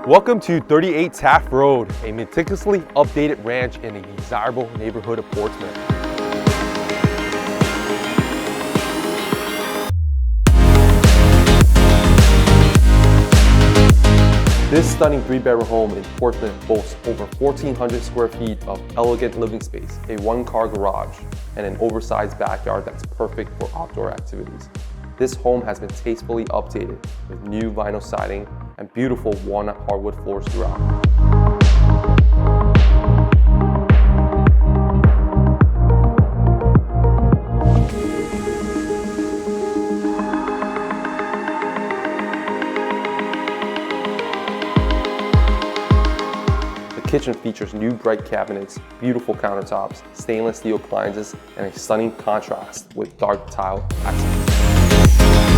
Welcome to 38 Taft Road, a meticulously updated ranch in a desirable neighborhood of Portsmouth. This stunning 3-bedroom home in Portsmouth boasts over 1,400 square feet of elegant living space, a 1-car garage, and an oversized backyard that's perfect for outdoor activities. This home has been tastefully updated with new vinyl siding and beautiful walnut hardwood floors throughout. The kitchen features new bright cabinets, beautiful countertops, stainless steel appliances, and a stunning contrast with dark tile accents.